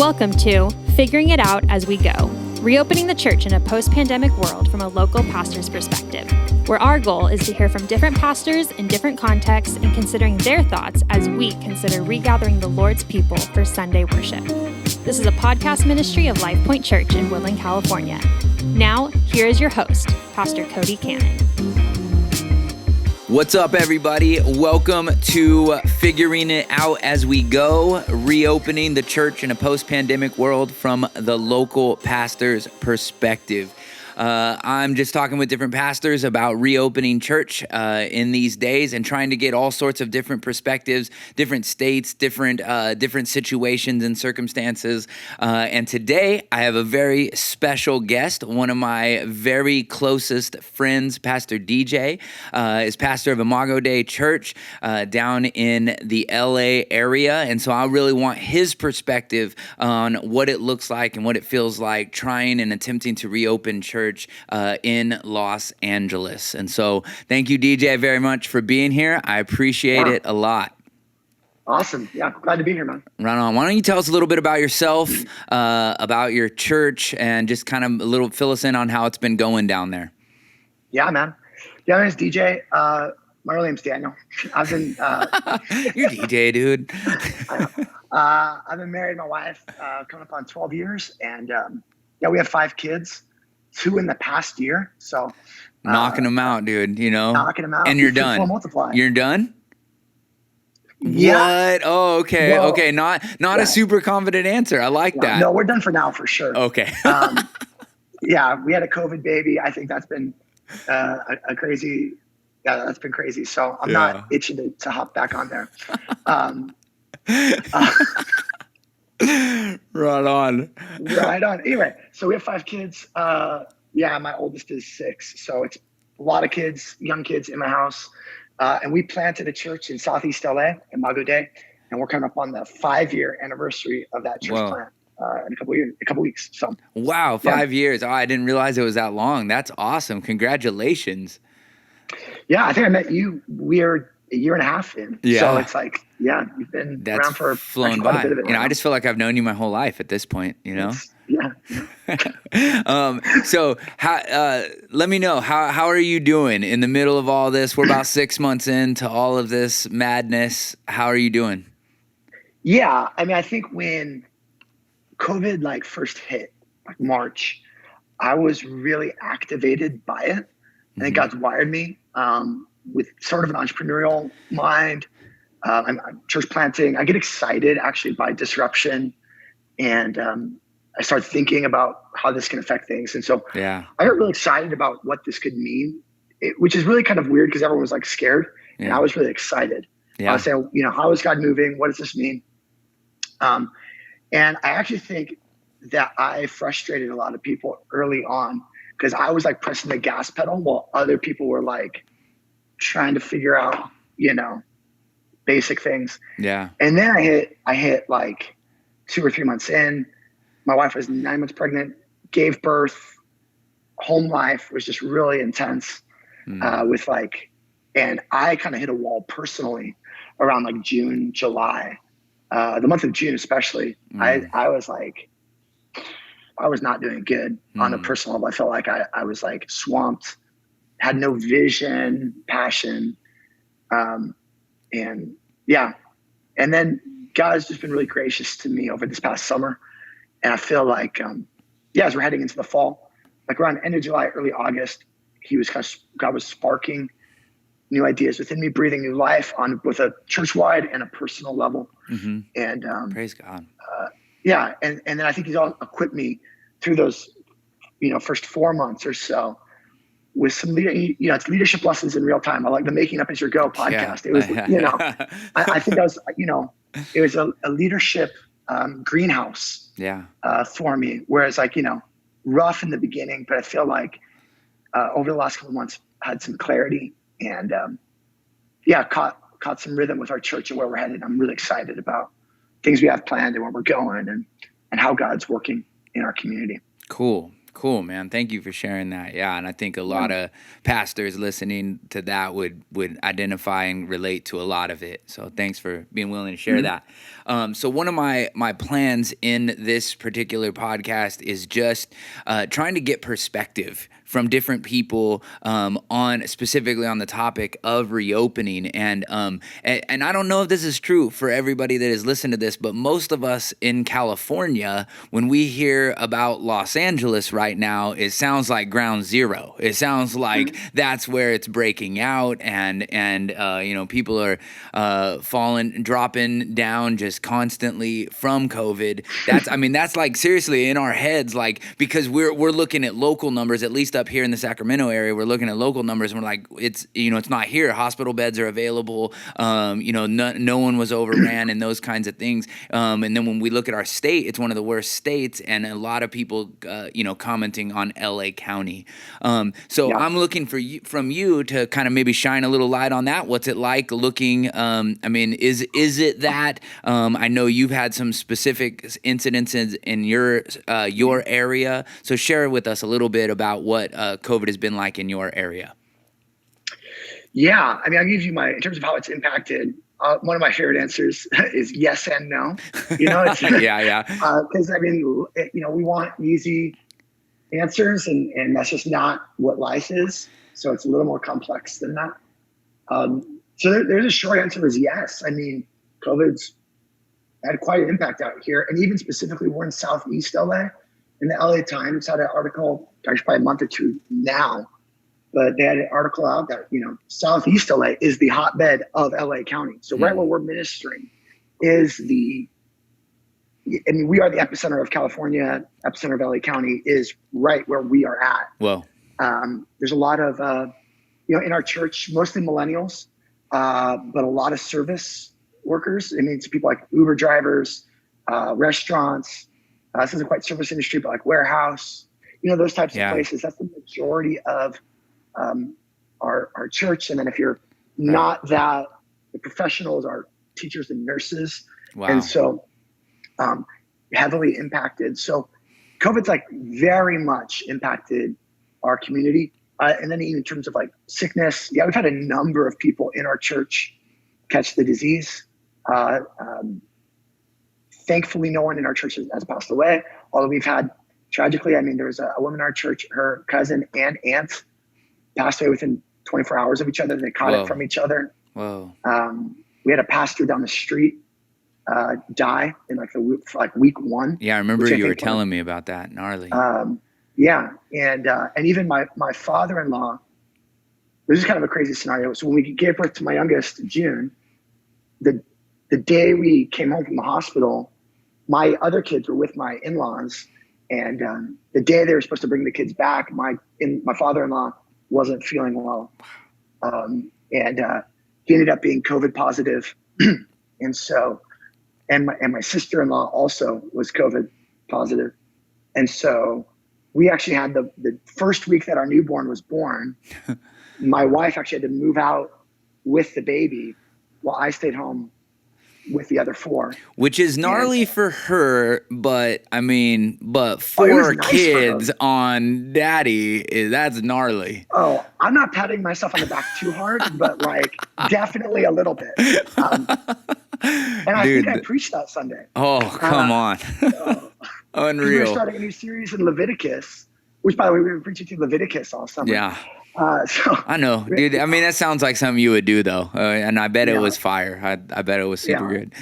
Welcome to Figuring It Out as We Go, reopening the church in a post-pandemic world from a local pastor's perspective, where our goal is to hear from different pastors in different contexts and considering their thoughts as we consider regathering the Lord's people for Sunday worship. This is a podcast ministry of Life Point Church in Woodland, California. Now, here is your host, Pastor Cody Cannon. What's up, everybody? Welcome to Figuring It Out as We Go, reopening the church in a post-pandemic world from the local pastor's perspective. I'm just talking with different pastors about reopening church in these days and trying to get all sorts of different perspectives, different states, different situations and circumstances. And today I have a very special guest, one of my very closest friends, Pastor DJ, is pastor of Imago Dei Church down in the LA area. And so I really want his perspective on what it looks like and what it feels like trying and attempting to reopen church in Los Angeles. And so thank you, DJ, very much for being here. I appreciate it a lot. Awesome. Yeah, glad to be here, man. Right on. Why don't you tell us a little bit about yourself, about your church, and just kind of fill us in on how it's been going down there. Yeah, man. Yeah, my name's DJ. My real name's Daniel. I've been... You're DJ, dude. I've been married to my wife coming up on 12 years. And yeah, we have 5 kids. 2 in the past year, so knocking them out, dude. You know, knocking them out, and you're done. Multiply. You're done. Yeah. What? Oh, okay. Well, okay. Not a super confident answer. I like that. No, we're done for now for sure. Okay. Yeah, we had a COVID baby. I think that's been a crazy. Yeah, that's been crazy. So I'm not itching to hop back on there. Right on. Anyway, so we have 5 kids. Yeah, my oldest is 6. So it's a lot of kids, young kids in my house. And we planted a church in Southeast LA, Imago Dei, and we're coming up on the 5-year anniversary of that church plant in a couple weeks. So wow, 5 years. Oh, I didn't realize it was that long. That's awesome. Congratulations. Yeah, I think I met you. We're a year and a half in. Yeah. So it's like, yeah, you've been around for flown by. You know, I just feel like I've known you my whole life at this point, you know? So let me know, how are you doing in the middle of all this? We're about 6 months into all of this madness. How are you doing? Yeah. I mean, I think when COVID first hit, like March, I was really activated by it. I think God's wired me with sort of an entrepreneurial mind. I'm church planting. I get excited actually by disruption, and I start thinking about how this can affect things. And so I got really excited about what this could mean, which is really kind of weird because everyone was scared, and I was really excited. I was saying, how is God moving? What does this mean? And I actually think that I frustrated a lot of people early on because I was pressing the gas pedal while other people were trying to figure out, basic things. Yeah. And then I hit 2 or 3 months in. My wife was 9 months pregnant, gave birth. Home life was just really intense and I kind of hit a wall personally around June, July, the month of June, especially. I was I was not doing good on a personal level. I felt like I was swamped, had no vision, passion. And then God's just been really gracious to me over this past summer. And I feel as we're heading into the fall, around end of July, early August, God was sparking new ideas within me, breathing new life on both a church-wide and a personal level. Mm-hmm. And praise God. And then I think he's all equipped me through those, first 4 months or so with some, it's leadership lessons in real time. I like the Making Up As You Go podcast. It was, I think that was, it was a leadership greenhouse for me. Whereas rough in the beginning, but I feel over the last couple of months had some clarity and caught some rhythm with our church and where we're headed. I'm really excited about things we have planned and where we're going and how God's working in our community. Cool. Cool, man. Thank you for sharing that. Yeah, and I think a lot of pastors listening to that would identify and relate to a lot of it. So thanks for being willing to share that. So one of my plans in this particular podcast is just trying to get perspective from different people on specifically on the topic of reopening. And I don't know if this is true for everybody that has listened to this, but most of us in California, when we hear about Los Angeles right now, it sounds like ground zero. It sounds like that's where it's breaking out, and people are dropping down just constantly from COVID. That's like seriously in our heads, like, because we're looking at local numbers, at least up here in the Sacramento area. We're looking at local numbers and we're like, it's not here. Hospital beds are available. No one was overran and those kinds of things. And then when we look at our state, it's one of the worst states, and a lot of people, commenting on LA County. I'm looking from you to kind of maybe shine a little light on that. What's it like looking? Is it that? I know you've had some specific incidences in your area, so share with us a little bit about what COVID has been like in your area. Yeah, I'll give you in terms of how it's impacted. One of my favorite answers is yes and no. It's, yeah. Because we want easy answers, and that's just not what life is. So it's a little more complex than that. So there's a short answer is yes. COVID's had quite an impact out here, and even specifically, we're in Southeast LA. And the LA Times had an article, actually probably a month or two now, but they had an article out that, Southeast LA is the hotbed of LA County. So right where we're ministering is we are the epicenter of California, epicenter of LA County is right where we are at. Whoa. There's a lot of, in our church, mostly millennials, but a lot of service workers. It's people like Uber drivers, restaurants. This isn't quite service industry, but like warehouse, those types of places. That's the majority of our church. And then if you're not that, the professionals are teachers and nurses. Wow. And so heavily impacted. So COVID's very much impacted our community. And then even in terms of sickness, we've had a number of people in our church catch the disease. Thankfully, no one in our church has passed away, although we've had, tragically, there was a woman in our church, her cousin and aunt passed away within 24 hours of each other. They caught it from each other. Whoa. We had a pastor down the street die in week one. Yeah, I remember you were telling me about that. Gnarly. Yeah, and even my father-in-law, this is kind of a crazy scenario. So when we gave birth to my youngest, June, the day we came home from the hospital, my other kids were with my in-laws, and the day they were supposed to bring the kids back, my father-in-law wasn't feeling well, and he ended up being COVID positive, and so, and my sister-in-law also was COVID positive, and so we actually had the first week that our newborn was born, my wife actually had to move out with the baby while I stayed home with the other four. Which is gnarly for her, but 4 kids on daddy, that's gnarly. Oh, I'm not patting myself on the back too hard, but definitely a little bit. And I think I preached that Sunday. Oh, come on. Unreal. We're starting a new series in Leviticus, which, by the way, we were preaching through Leviticus all summer. Yeah. I know, dude. That sounds like something you would do, though, and I bet it was fire. I bet it was super good.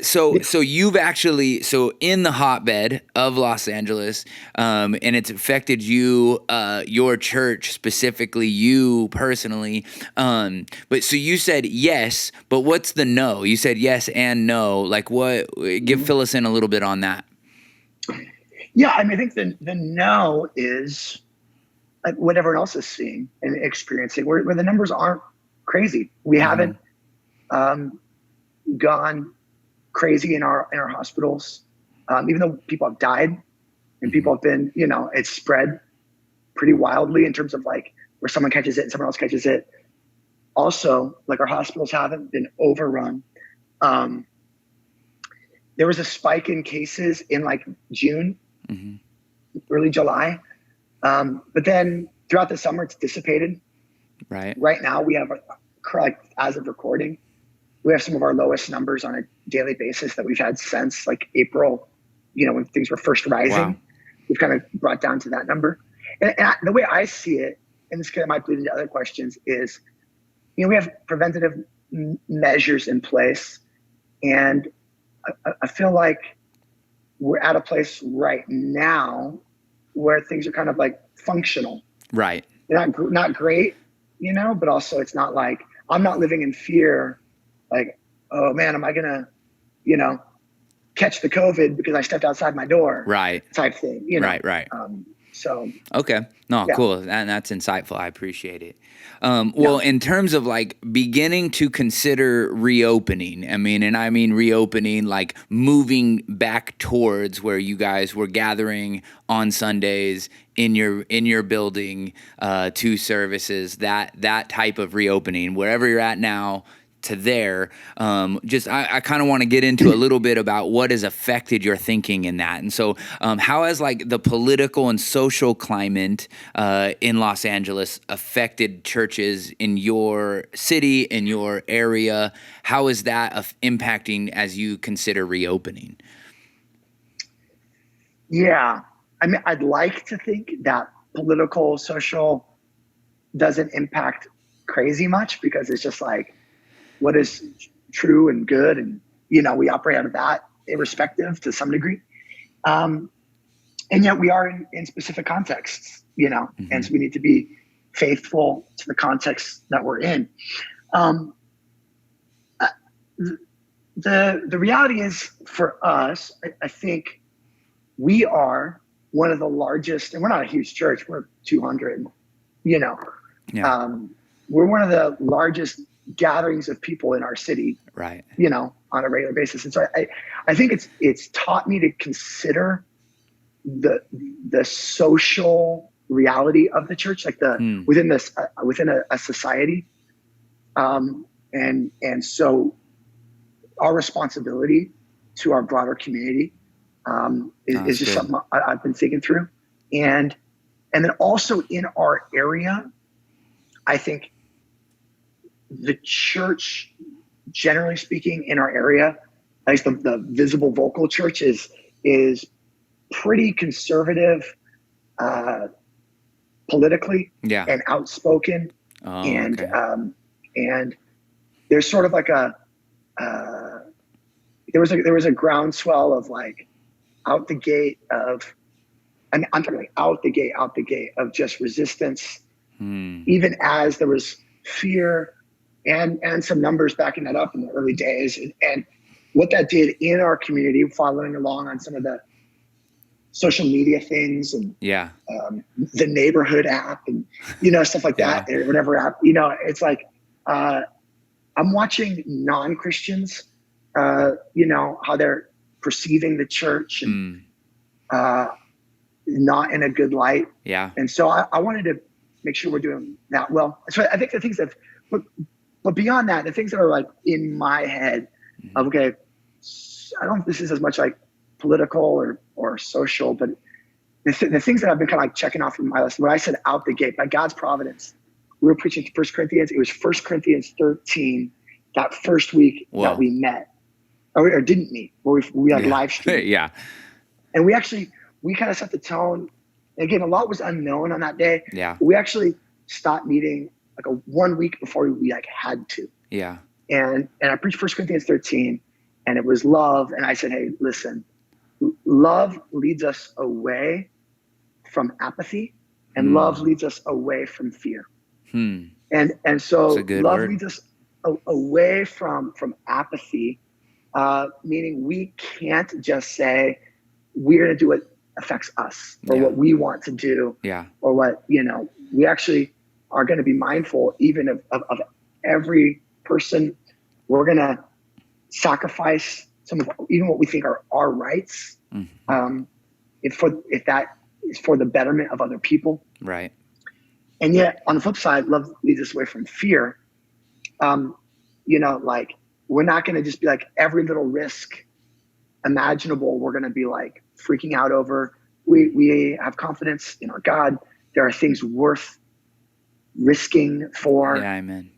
So, you've actually in the hotbed of Los Angeles, and it's affected you, your church specifically, you personally. But so you said yes, but what's the no? You said yes and no. What? Fill us in a little bit on that. Yeah, I think the no is what everyone else is seeing and experiencing, where the numbers aren't crazy. We haven't gone crazy in our hospitals, even though people have died and people have been, it's spread pretty wildly in terms of where someone catches it and someone else catches it. Also, our hospitals haven't been overrun. There was a spike in cases in June. Mm-hmm. early July. But then throughout the summer, it's dissipated. Right. Right now, we have, like, as of recording, we have some of our lowest numbers on a daily basis that we've had since like April, when things were first rising. Wow. We've kind of brought down to that number. And the way I see it, and this kind of might bleed into other questions, is, we have preventative measures in place. And I feel like we're at a place right now where things are kind of like functional. Right. They're not great, but also it's not like I'm not living in fear. Like, oh man, am I gonna, catch the COVID because I stepped outside my door? Right. Type thing. Right. So. Okay. No, yeah. Cool. And that's insightful. I appreciate it. Well, in terms of like beginning to consider reopening, I mean reopening, like moving back towards where you guys were gathering on Sundays in your building, 2 services, that type of reopening, wherever you're at now, to there. I kind of want to get into a little bit about what has affected your thinking in that. And so how has like the political and social climate in Los Angeles affected churches in your city, in your area? How is that impacting as you consider reopening? Yeah. I'd like to think that political, social doesn't impact crazy much, because it's just like, what is true and good, and we operate out of that, irrespective to some degree, and yet we are in specific contexts, mm-hmm. and so we need to be faithful to the context that we're in. The reality is, for us, I think we are one of the largest, and we're not a huge church, we're 200, Yeah. We're one of the largest gatherings of people in our city, right? On a regular basis. And so I think it's taught me to consider the social reality of the church, like within a society, and so our responsibility to our broader community is just something I've been thinking through, and then also in our area, I think the church, generally speaking, in our area, at least the visible vocal church, is pretty conservative politically, and outspoken. And there's sort of like there was a groundswell of like out the gate of just resistance, even as there was fear and some numbers backing that up in the early days. And what that did in our community, following along on some of the social media things and the neighborhood app and, stuff like that, or whatever app, it's like, I'm watching non-Christians, how they're perceiving the church and not in a good light. Yeah. And so I wanted to make sure we're doing that well. So I think the things that, but beyond that, the things that are like in my head of, okay, I don't know if this is as much like political or social, but the things that I've been kind of like checking off from my list, when I said out the gate, by God's providence, we were preaching 1 Corinthians. It was 1 Corinthians 13, that first week that we met or didn't meet, where we had live stream. And we kind of set the tone. Again, a lot was unknown on that day. We actually stopped meeting like 1 week before we like had to. And I preached 1 Corinthians 13, and it was love. And I said, hey, listen, love leads us away from apathy, and love leads us away from fear. And so love leads us away from apathy, meaning we can't just say we're going to do what affects us or what we want to do, or what, we actually are going to be mindful even of every person. We're going to sacrifice some of even what we think are our rights, if that is for the betterment of other people. Right. And yet on the flip side, love leads us away from fear. Like we're not going to just be like every little risk imaginable we're going to be like freaking out over. we have confidence in our God. There are things worth risking for. Yeah, amen.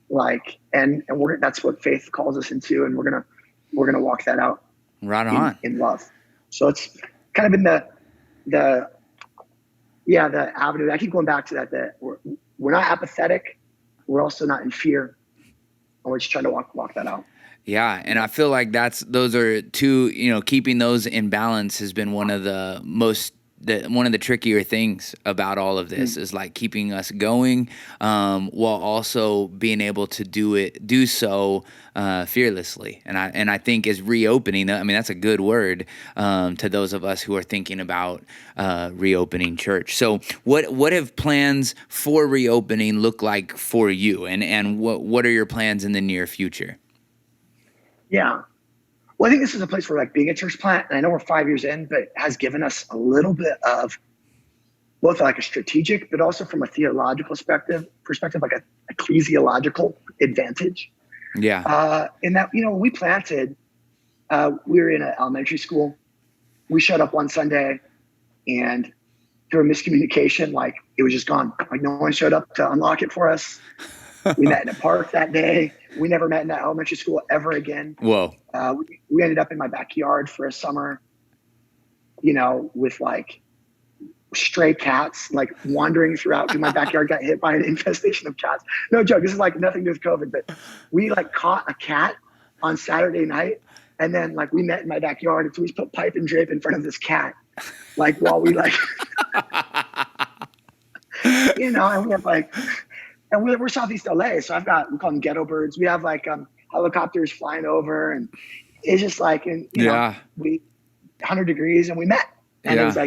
And that's what faith calls us into, and we're gonna walk that out Right on. in love. So it's kind of been the avenue. I keep going back to that we're not apathetic. We're also not in fear. And we're just trying to walk that out. Yeah, and I feel like those are two, keeping those in balance has been one of the trickier things about all of this is like keeping us going, while also being able to do so fearlessly. And I think as reopening, I mean, that's a good word to those of us who are thinking about reopening church. So what have plans for reopening look like for you, and what are your plans in the near future? Yeah. Well, I think this is a place where being a church plant, and I know we're 5 years in, but it has given us a little bit of both a strategic, but also from a theological perspective, like a ecclesiological advantage. Yeah. In that, when we planted, we were in an elementary school. We showed up one Sunday, and through a miscommunication, it was just gone. No one showed up to unlock it for us. We met in a park that day. We never met in that elementary school ever again. Whoa. We ended up in my backyard for a summer, with stray cats, wandering throughout. My backyard got hit by an infestation of cats. No joke. This is nothing to do with COVID, but we caught a cat on Saturday night. And then we met in my backyard. And so we just put pipe and drape in front of this cat, while we and we have and we're Southeast LA, so we call them ghetto birds. We have helicopters flying over, and it's just we 100 degrees, and we met, and it was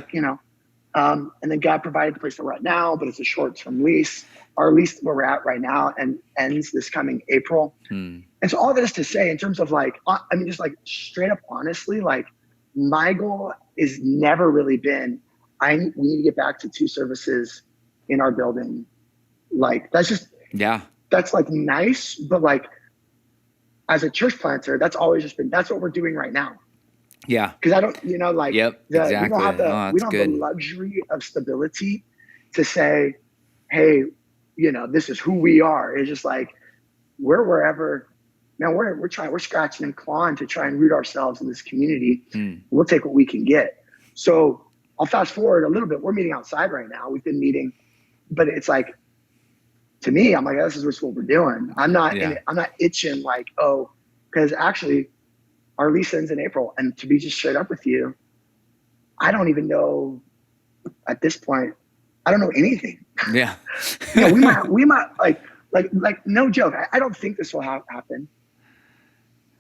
and then God provided the place that we're at now, but it's a short-term lease. Our lease where we're at right now and ends this coming April. And so all this to say, in terms of just straight up honestly, my goal is never really been, we need to get back to 2 services in our building. That's just, that's nice, but as a church planter, that's always just been, that's what we're doing right now. Yeah. Because I don't, yep, exactly. we don't have the luxury of stability to say, hey, this is who we are. It's just we're wherever, man, we're scratching and clawing to try and root ourselves in this community. We'll take what we can get. So I'll fast forward a little bit. We're meeting outside right now. We've been meeting, but it's to me, I'm this is what we're doing. I'm not itching because actually our lease ends in April. And to be just straight up with you, I don't even know at this point, I don't know anything. Yeah. we might no joke. I don't think this will happen,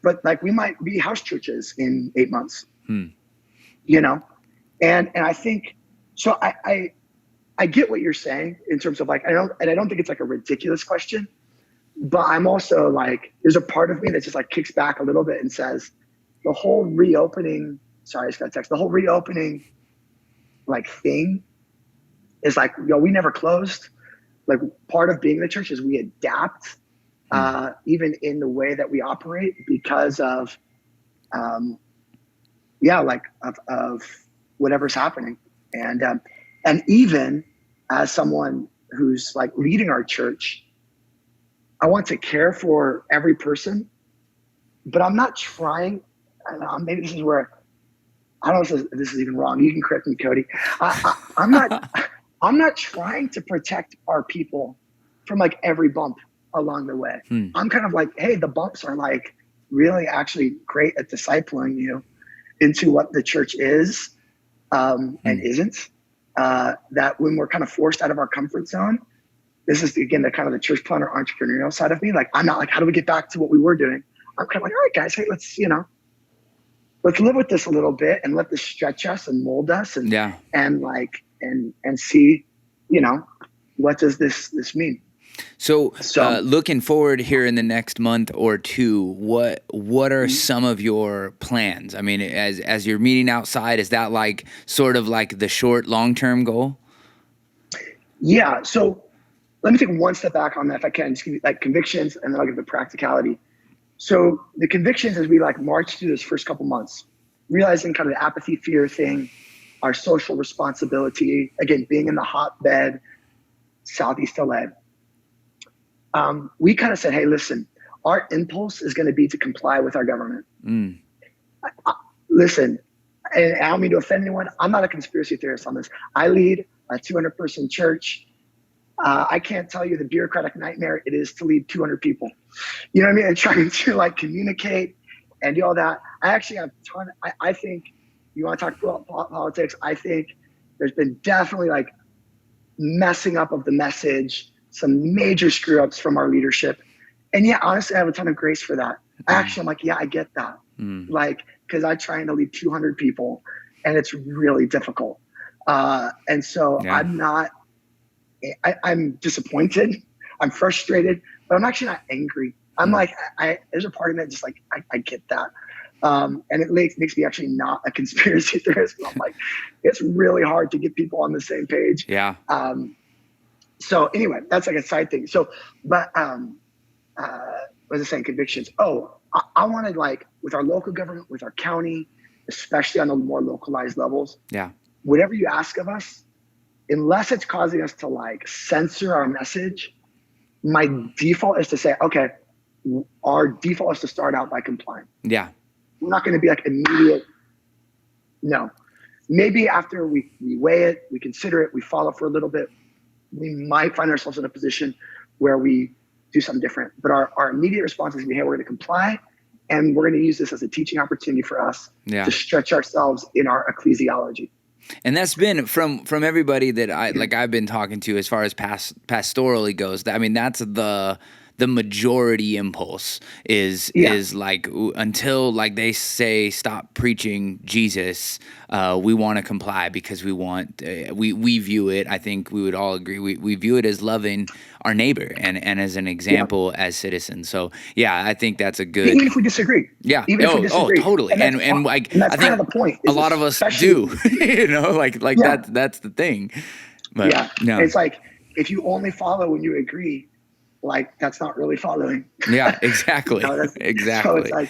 but we might be house churches in 8 months, and I think, so I get what you're saying in terms of I don't think it's a ridiculous question, but I'm also there's a part of me that just kicks back a little bit and says the whole reopening, sorry, I just got a text, the whole reopening thing is we never closed. Part of being the church is we adapt, even in the way that we operate because of, of whatever's happening. And even as someone who's leading our church, I want to care for every person, but I'm not trying. Maybe this is where, I don't know if this is even wrong. You can correct me, Cody. I'm not trying to protect our people from every bump along the way. I'm kind of hey, the bumps are really actually great at discipling you into what the church is and isn't. That when we're kind of forced out of our comfort zone, this is again the kind of the church planner entrepreneurial side of me. I'm not how do we get back to what we were doing? I'm kind of all right, guys, hey, let's live with this a little bit and let this stretch us and mold us and see, what does this mean? So looking forward here in the next month or two, what are some of your plans? I mean, as you're meeting outside, is that sort of the short, long-term goal? Yeah. So let me take one step back on that, if I can, just give you convictions, and then I'll give the practicality. So the convictions as we march through this first couple months, realizing kind of the apathy, fear thing, our social responsibility, again, being in the hotbed, Southeast LA, we kind of said, hey, listen, our impulse is going to be to comply with our government. Listen, and I don't mean to offend anyone. I'm not a conspiracy theorist on this. I lead a 200-person church. I can't tell you the bureaucratic nightmare it is to lead 200 people. You know what I mean? And trying to like communicate and do all that. I actually have a ton. I think you want to talk about politics. I think there's been definitely like messing up of the message, some major screw ups from our leadership. And yeah, honestly, I have a ton of grace for that. Actually, I'm like, yeah, I get that. Like, because I'm trying to lead 200 people and it's really difficult. And so I'm disappointed. I'm frustrated, but I'm actually not angry. I'm like, there's a part of me that just like, I get that. And it makes me actually not a conspiracy theorist. I'm like, it's really hard to get people on the same page. Yeah. So anyway, that's like a side thing. So, but what was I saying? Convictions. Oh, I wanted like with our local government, with our county, especially on the more localized levels. Yeah. Whatever you ask of us, unless it's causing us to like censor our message, my default is to say, okay, our default is to start out by complying. Yeah. We're not going to be like immediate. No. Maybe after we weigh it, we consider it, we follow for a little bit, we might find ourselves in a position where we do something different. But our immediate response is, hey, we're going to comply, and we're going to use this as a teaching opportunity for us to stretch ourselves in our ecclesiology. And that's been from everybody that I've been talking to as far as pastorally goes. I mean, that's the majority impulse is like until like they say stop preaching Jesus, we want to comply because we want we view it. I think we would all agree we view it as loving our neighbor and as an example as citizens. So yeah, I think that's a good. Even if we disagree. Yeah. Even if we disagree. Oh, totally. And like that's I think kind of the point. A lot of us do. You know, like that's the thing. But, no. It's like if you only follow when you agree. Like that's not really following. Yeah, exactly. Exactly. So it's like,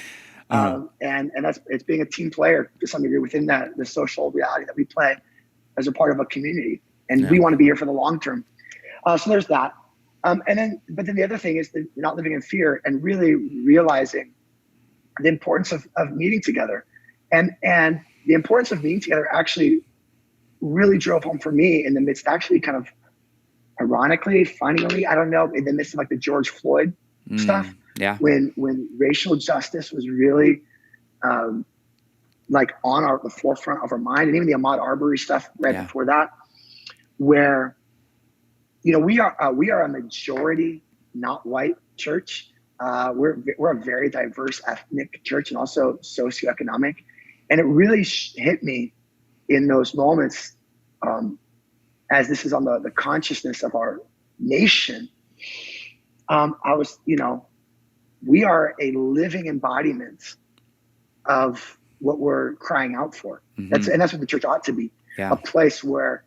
and that's it's being a team player to some degree within the social reality that we play as a part of a community, and we want to be here for the long term. So there's that, but then the other thing is that you're not living in fear and really realizing the importance of meeting together, and the importance of meeting together actually really drove home for me in the midst, actually kind of. Ironically, funnily, I don't know, in the midst of like the George Floyd stuff, when racial justice was really like on the forefront of our mind, and even the Ahmaud Arbery stuff before that, where we are a majority not white church. We're a very diverse ethnic church and also socioeconomic, and it really hit me in those moments. As this is on the consciousness of our nation, I was, we are a living embodiment of what we're crying out for. Mm-hmm. That's what the church ought to be, a place where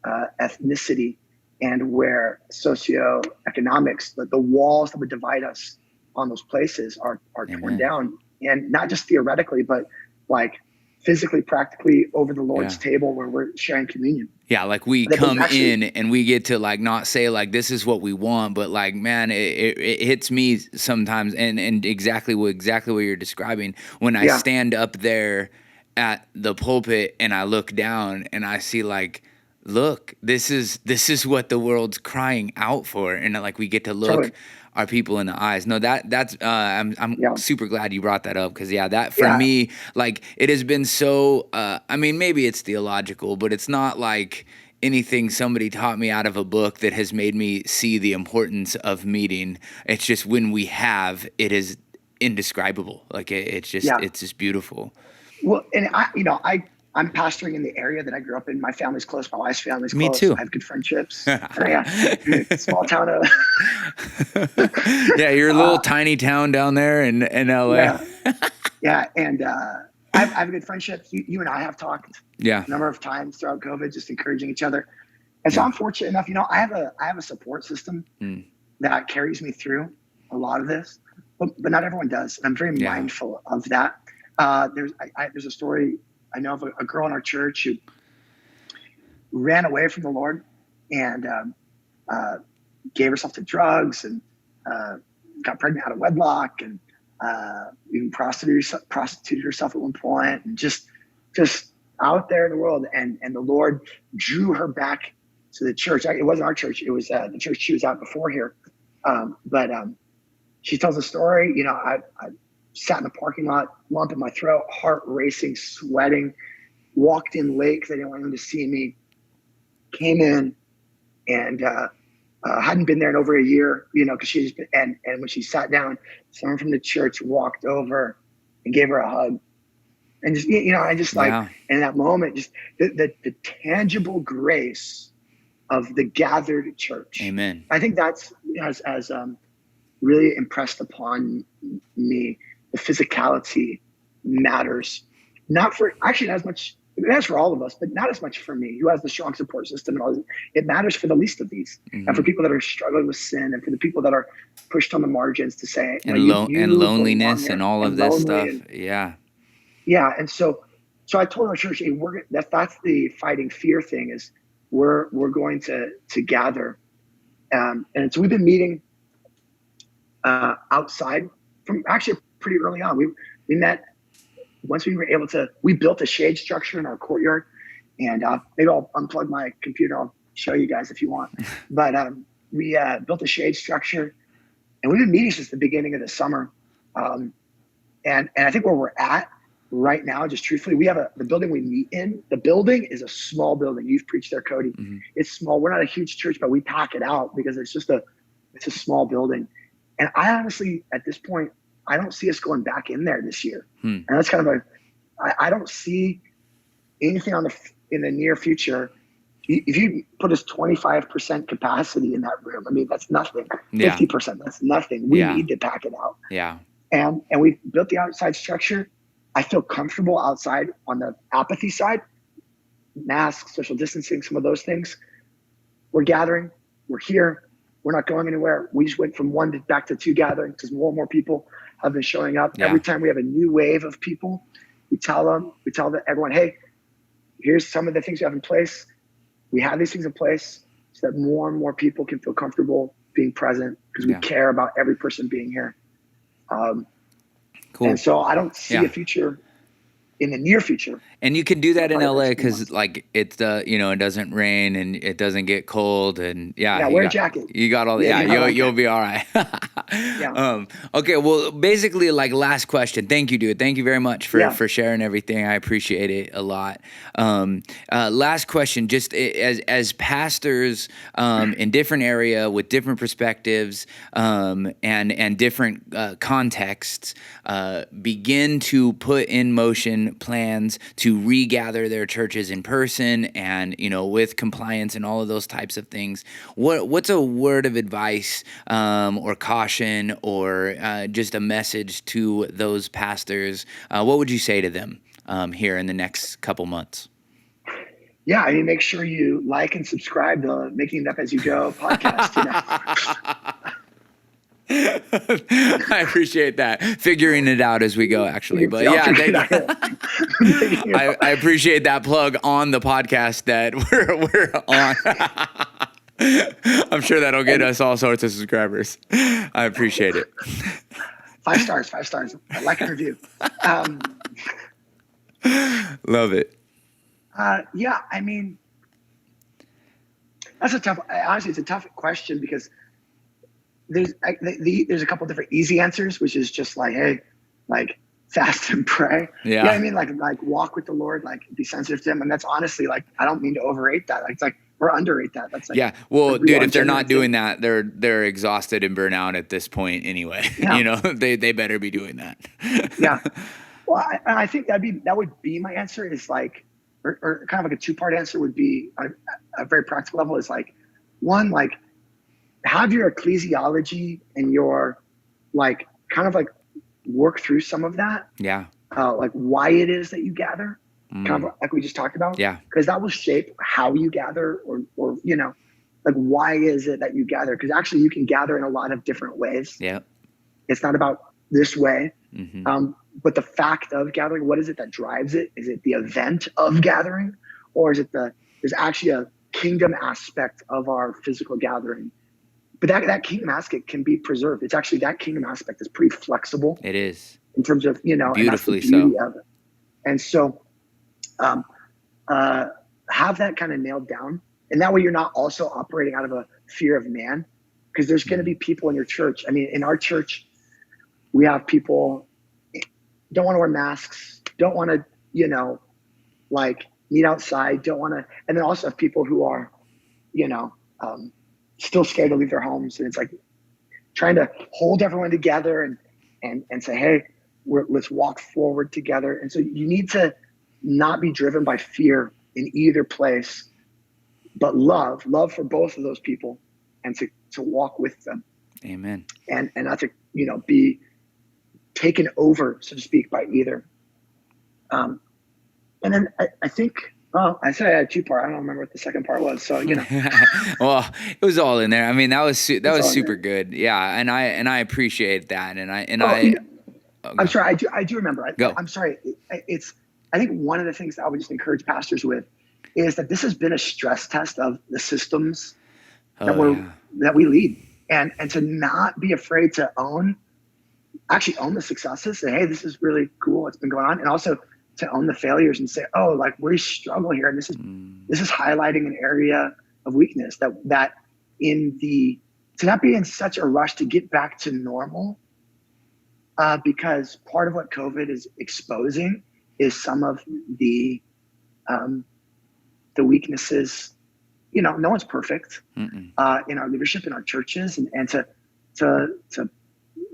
ethnicity and where socioeconomics, the walls that would divide us on those places are torn down, and not just theoretically, but like physically, practically over the Lord's table where we're sharing communion. Yeah, like we come in and we get to like not say like this is what we want, but like man, it hits me sometimes and exactly what you're describing when I stand up there at the pulpit and I look down and I see like, look, this is what the world's crying out for, and like we get to look our people in the eyes. No, that's I'm super glad you brought that up because that for me, like it has been so. I mean, maybe it's theological, but it's not like anything somebody taught me out of a book that has made me see the importance of meeting. It's just when we have, it is indescribable. Like it's just beautiful. Well, and I'm pastoring in the area that I grew up in. My family's close. My wife's family's close. Me too. I have good friendships. Small town. You're a little tiny town down there in LA. And I have good friendships. You and I have talked a number of times throughout COVID, just encouraging each other. And so I'm fortunate enough, I have a support system that carries me through a lot of this, but not everyone does. And I'm very mindful of that. There's a story I know of a girl in our church who ran away from the Lord and gave herself to drugs and got pregnant out of wedlock and even prostituted herself at one point, and just out there in the world. And the Lord drew her back to the church. It wasn't our church. It was the church she was at before here. But she tells a story. You know, I sat in the parking lot, lump in my throat, heart racing, sweating, walked in late because I didn't want him to see me, came in and hadn't been there in over a year, you know, because she just been, and when she sat down, someone from the church walked over and gave her a hug. And just, you know, I just like, in that moment, just the tangible grace of the gathered church. Amen. I think that's as really impressed upon me. The physicality matters, not as much. It matters for all of us, but not as much for me, who has the strong support system and all this. It matters for the least of these, and for people that are struggling with sin, and for the people that are pushed on the margins to say, and loneliness and all of this stuff. Yeah. And so I told our church, hey, that's the fighting fear thing, is we're going to gather. And so we've been meeting outside from actually pretty early on. We met once we were able to, we built a shade structure in our courtyard, and maybe I'll unplug my computer. I'll show you guys if you want. But we built a shade structure, and we've been meeting since the beginning of the summer. And I think where we're at right now, just truthfully, we have the building we meet in. The building is a small building. You've preached there, Cody. Mm-hmm. It's small. We're not a huge church, but we pack it out because it's a small building. And I honestly, at this point, I don't see us going back in there this year. And that's kind of I don't see anything in the near future. If you put us 25% capacity in that room, I mean, that's nothing. 50%, that's nothing. We need to pack it out. Yeah. And we built the outside structure. I feel comfortable outside on the apathy side, masks, social distancing, some of those things. We're gathering. We're here. We're not going anywhere. We just went from 1 back to 2 gatherings because more and more people have been showing up. Yeah. Every time we have a new wave of people, we tell everyone, hey, here's some of the things we have in place. We have these things in place so that more and more people can feel comfortable being present, because we care about every person being here. Cool. And so I don't see a future in the near future. And you can do that in LA because like it doesn't rain and it doesn't get cold, and wear a jacket. You got all the, you'll be all right. Okay. Well, basically, like, last question. Thank you, dude. Thank you very much for sharing everything. I appreciate it a lot. Last question, just as pastors in different area with different perspectives and different contexts begin to put in motion plans to regather their churches in person and, with compliance and all of those types of things. What's a word of advice or caution or just a message to those pastors? What would you say to them here in the next couple months? Yeah, I mean, make sure you like and subscribe to Making It Up As You Go podcast. I appreciate that. Figuring it out as we go, actually. But I appreciate that plug on the podcast that we're on. I'm sure that'll get us all sorts of subscribers. I appreciate it. 5 stars. Like and review. Love it. I mean, that's honestly, it's a tough question because there's a couple different easy answers, which is just like, hey, like, fast and pray. Yeah. You know what I mean? Like walk with the Lord, like, be sensitive to him. And that's honestly, like, I don't mean to overrate that. Like, it's like, or underrate that. That's like, well, dude, if they're not doing that, they're exhausted and burnt out at this point anyway. Yeah. They better be doing that. Yeah. Well, I think that would be my answer, is like, or kind of like a 2-part answer would be a very practical level, is like, one, like, have your ecclesiology and your, like, kind of like work through some of that. Yeah. Like why it is that you gather, kind of like we just talked about. Yeah. Because that will shape how you gather or like, why is it that you gather? Because actually you can gather in a lot of different ways. Yeah. It's not about this way. Mm-hmm. But the fact of gathering, what is it that drives it? Is it the event of gathering, or is it there's actually a kingdom aspect of our physical gathering? But that kingdom aspect can be preserved. It's actually, that kingdom aspect is pretty flexible. It is. In terms of, and that's the Beautifully beauty so. of it. And so have that kind of nailed down. And that way you're not also operating out of a fear of man, because there's going to be people in your church. I mean, in our church, we have people don't want to wear masks, don't want to, like meet outside, don't want to, and then also have people who are, still scared to leave their homes. And it's like trying to hold everyone together and say, hey, let's walk forward together. And so you need to not be driven by fear in either place, but love for both of those people, and to walk with them. Amen. And not to, be taken over, so to speak, by either. And then I think, I said I had two parts. I don't remember what the second part was. So, Well, it was all in there. I mean, that was super there. good. Yeah. And I appreciate that. I'm sorry. I do remember. Go. I'm sorry. I think one of the things that I would just encourage pastors with is that this has been a stress test of the systems that we lead, and to not be afraid to own the successes. Say, hey, this is really cool. It's been going on. And also to own the failures and say, oh, like, we struggle here. And this is highlighting an area of weakness that to not be in such a rush to get back to normal, because part of what COVID is exposing is some of the weaknesses. No one's perfect in our leadership, in our churches, and to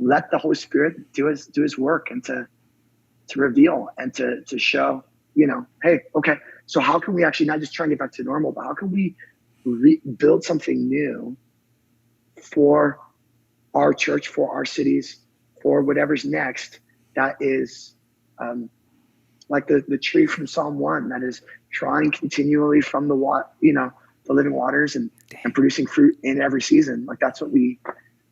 let the Holy Spirit do his work, and to reveal and to show, hey, okay, so how can we actually not just try and get back to normal, but how can we build something new for our church, for our cities, for whatever's next, that is like the tree from Psalm 1 that is drawing continually from the living waters and producing fruit in every season. Like, that's what we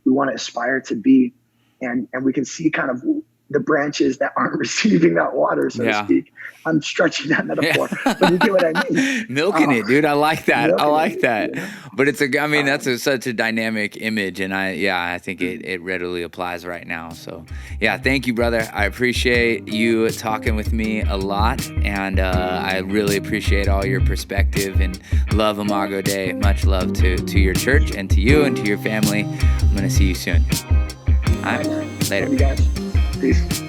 want to aspire to be. And we can see kind of the branches that aren't receiving that water, so to speak. I'm stretching that metaphor, but you get what I mean. Milking it, dude. I like that. Yeah. But that's such a dynamic image, and I think it readily applies right now. So yeah, thank you, brother. I appreciate you talking with me a lot, and I really appreciate all your perspective, and love Imago Dei. Much love to your church and to you and to your family. I'm gonna see you soon. All right, later. Love you guys. Peace.